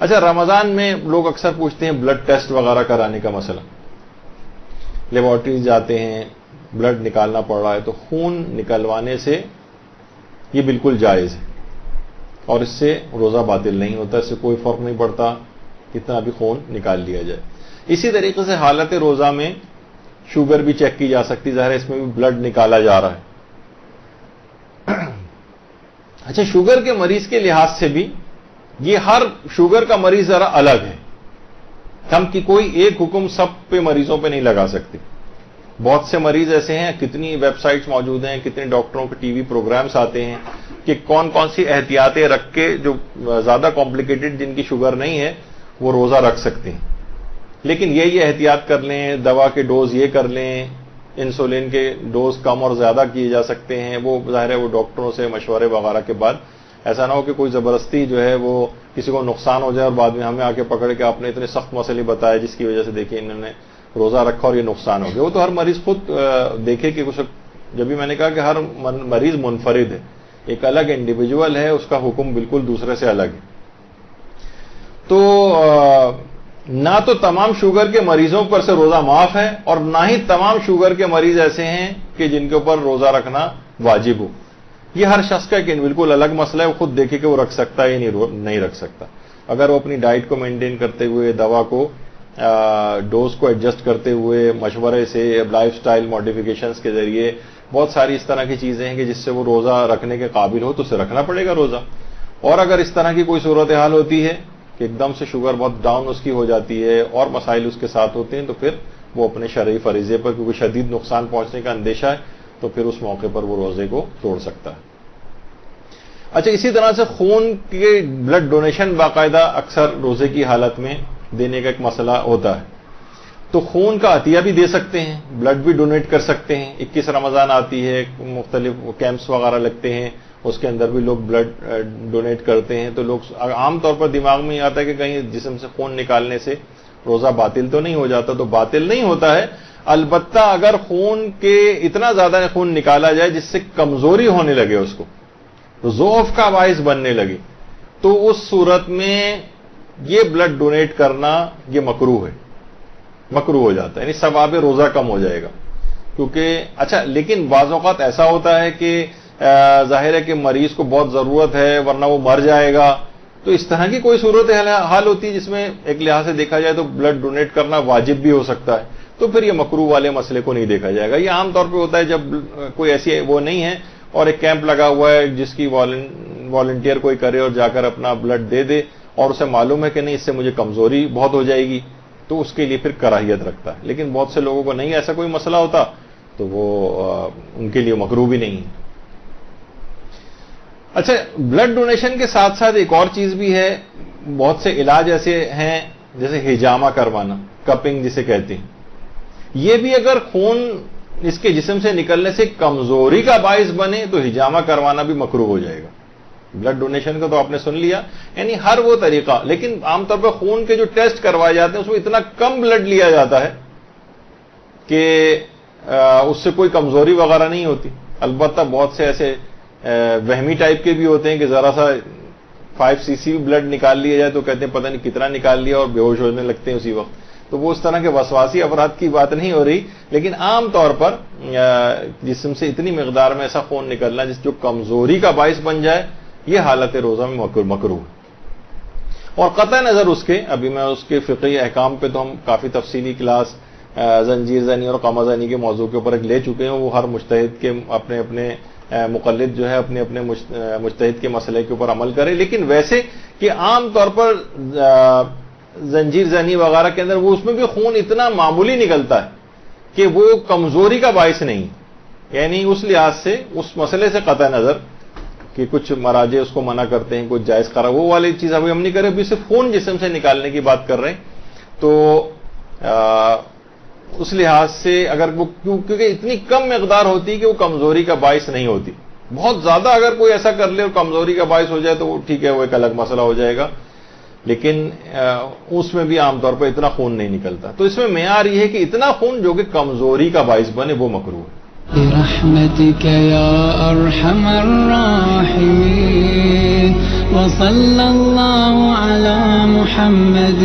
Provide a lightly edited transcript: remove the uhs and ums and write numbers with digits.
اچھا، رمضان میں لوگ اکثر پوچھتے ہیں بلڈ ٹیسٹ وغیرہ کرانے کا مسئلہ، لیبارٹری جاتے ہیں، بلڈ نکالنا پڑ رہا ہے، تو خون نکلوانے سے یہ بالکل جائز ہے اور اس سے روزہ باطل نہیں ہوتا، اس سے کوئی فرق نہیں پڑتا کتنا بھی خون نکال لیا جائے۔ اسی طریقے سے حالت روزہ میں شوگر بھی چیک کی جا سکتی، ظاہر ہے اس میں بھی بلڈ نکالا جا رہا ہے۔ اچھا، شوگر کے مریض کے لحاظ سے بھی یہ ہر شوگر کا مریض ذرا الگ ہے، ہم کی کوئی ایک حکم سب پہ مریضوں پہ نہیں لگا سکتے۔ بہت سے مریض ایسے ہیں، کتنی ویب سائٹس موجود ہیں، کتنے ڈاکٹروں کے ٹی وی پروگرامز آتے ہیں کہ کون کون سی احتیاطیں رکھ کے جو زیادہ کمپلیکیٹڈ جن کی شوگر نہیں ہے وہ روزہ رکھ سکتے ہیں، لیکن یہ احتیاط کر لیں، دوا کے ڈوز یہ کر لیں، انسولین کے ڈوز کم اور زیادہ کیے جا سکتے ہیں، وہ ظاہر ہے وہ ڈاکٹروں سے مشورے وغیرہ کے بعد، ایسا نہ ہو کہ کوئی زبردستی جو ہے وہ کسی کو نقصان ہو جائے اور بعد میں ہمیں آ کے پکڑ کے آپ نے اتنے سخت مسئلے بتائے جس کی وجہ سے دیکھیں انہوں نے روزہ رکھا اور یہ نقصان ہو گیا۔ وہ تو ہر مریض خود دیکھے کہ جب بھی میں نے کہا کہ ہر مریض منفرد ہے، ایک الگ انڈیویجول ہے، اس کا حکم بالکل دوسرے سے الگ ہے۔ تو نہ تو تمام شوگر کے مریضوں پر سے روزہ معاف ہے اور نہ ہی تمام شوگر کے مریض ایسے ہیں کہ جن کے اوپر روزہ رکھنا واجب ہو۔ یہ ہر شخص کا ایک بالکل الگ مسئلہ ہے، وہ خود دیکھے کہ وہ رکھ سکتا ہے یا نہیں رکھ سکتا۔ اگر وہ اپنی ڈائٹ کو مینٹین کرتے ہوئے، دوا کو ڈوز کو ایڈجسٹ کرتے ہوئے، مشورے سے، لائف سٹائل ماڈیفیکیشنز کے ذریعے، بہت ساری اس طرح کی چیزیں ہیں کہ جس سے وہ روزہ رکھنے کے قابل ہو تو اسے رکھنا پڑے گا روزہ۔ اور اگر اس طرح کی کوئی صورتحال ہوتی ہے کہ ایک دم سے شوگر بہت ڈاؤن اس کی ہو جاتی ہے اور مسائل اس کے ساتھ ہوتے ہیں تو پھر وہ اپنے شرعی فریضے پر، کیونکہ شدید نقصان پہنچنے کا اندیشہ ہے، تو پھر اس موقع پر وہ روزے کو توڑ سکتا ہے۔ اچھا، اسی طرح سے خون کے بلڈ ڈونیشن باقاعدہ اکثر روزے کی حالت میں دینے کا ایک مسئلہ ہوتا ہے، تو خون کا عطیہ بھی دے سکتے ہیں، بلڈ بھی ڈونیٹ کر سکتے ہیں۔ 21 رمضان آتی ہے، مختلف کیمپس وغیرہ لگتے ہیں، اس کے اندر بھی لوگ بلڈ ڈونیٹ کرتے ہیں، تو لوگ عام طور پر دماغ میں یہ آتا ہے کہ کہیں جسم سے خون نکالنے سے روزہ باطل تو نہیں ہو جاتا، تو باطل نہیں ہوتا ہے، البتہ اگر خون کے اتنا زیادہ خون نکالا جائے جس سے کمزوری ہونے لگے، اس کو ضعف کا باعث بننے لگے، تو اس صورت میں یہ بلڈ ڈونیٹ کرنا یہ مکروہ ہے، مکروہ ہو جاتا ہے، یعنی ثواب روزہ کم ہو جائے گا۔ کیونکہ اچھا، لیکن بعض اوقات ایسا ہوتا ہے کہ ظاہر ہے کہ مریض کو بہت ضرورت ہے ورنہ وہ مر جائے گا، تو اس طرح کی کوئی صورت حال ہوتی ہے جس میں ایک لحاظ سے دیکھا جائے تو بلڈ ڈونیٹ کرنا واجب بھی ہو سکتا ہے، تو پھر یہ مکروہ والے مسئلے کو نہیں دیکھا جائے گا۔ یہ عام طور پہ ہوتا ہے جب کوئی ایسی وہ نہیں ہے اور ایک کیمپ لگا ہوا ہے جس کی والنٹیئر کوئی کرے اور جا کر اپنا بلڈ دے دے اور اسے معلوم ہے کہ نہیں اس سے مجھے کمزوری بہت ہو جائے گی، تو اس کے لیے پھر کراہیت رکھتا ہے۔ لیکن بہت سے لوگوں کو نہیں ایسا کوئی مسئلہ ہوتا تو وہ ان کے لیے مکروہ بھی نہیں ہے۔ اچھا، بلڈ ڈونیشن کے ساتھ ساتھ ایک اور چیز بھی ہے، بہت سے علاج ایسے ہیں جیسے ہجامہ کروانا، کپنگ جسے کہتے ہیں، یہ بھی اگر خون اس کے جسم سے نکلنے سے کمزوری کا باعث بنے تو ہجامہ کروانا بھی مکروہ ہو جائے گا۔ بلڈ ڈونیشن کا تو آپ نے سن لیا، یعنی ہر وہ طریقہ، لیکن عام طور پر خون کے جو ٹیسٹ کروائے جاتے ہیں اس میں اتنا کم بلڈ لیا جاتا ہے کہ اس سے کوئی کمزوری وغیرہ نہیں ہوتی۔ البتہ بہت سے ایسے وہمی ٹائپ کے بھی ہوتے ہیں کہ ذرا سا 5 cc بھی بلڈ نکال لیا جائے تو کہتے ہیں پتہ نہیں کتنا نکال لیا اور بے ہوش ہونے لگتے ہیں اسی وقت، تو وہ اس طرح کے وسواسی افراد کی بات نہیں ہو رہی، لیکن عام طور پر جسم سے اتنی مقدار میں ایسا خون نکلنا جو کمزوری کا باعث بن جائے، یہ حالت روزہ میں مکروہ ہے۔ اور قطع نظر اس کے، ابھی میں اس کے فقہی احکام پہ تو ہم کافی تفصیلی کلاس زنجیر زنی اور قمع زنی کے موضوع کے اوپر ایک لے چکے ہیں، وہ ہر مجتہد کے اپنے اپنے مقلد جو ہے اپنے اپنے مجتہد کے مسئلے کے اوپر عمل کرے، لیکن ویسے کہ عام طور پر زنجیر زنی وغیرہ کے اندر وہ اس میں بھی خون اتنا معمولی نکلتا ہے کہ وہ کمزوری کا باعث نہیں، یعنی اس لحاظ سے اس مسئلے سے قطع نظر کہ کچھ مراجع اس کو منع کرتے ہیں، کچھ جائز قرار، وہ والی چیز ابھی ہم نہیں کر رہے، ابھی صرف خون جسم سے نکالنے کی بات کر رہے ہیں۔ تو اس لحاظ سے اگر وہ کیونکہ اتنی کم مقدار ہوتی ہے کہ وہ کمزوری کا باعث نہیں ہوتی، بہت زیادہ اگر کوئی ایسا کر لے اور کمزوری کا باعث ہو جائے تو وہ ٹھیک ہے، وہ ایک الگ مسئلہ ہو جائے گا، لیکن اس میں بھی عام طور پر اتنا خون نہیں نکلتا۔ تو اس میں معیار یہ ہے کہ اتنا خون جو کہ کمزوری کا باعث بنے وہ مکروہ ہے۔ برحمتك يا أرحم الراحمين وصلى الله على محمد محمد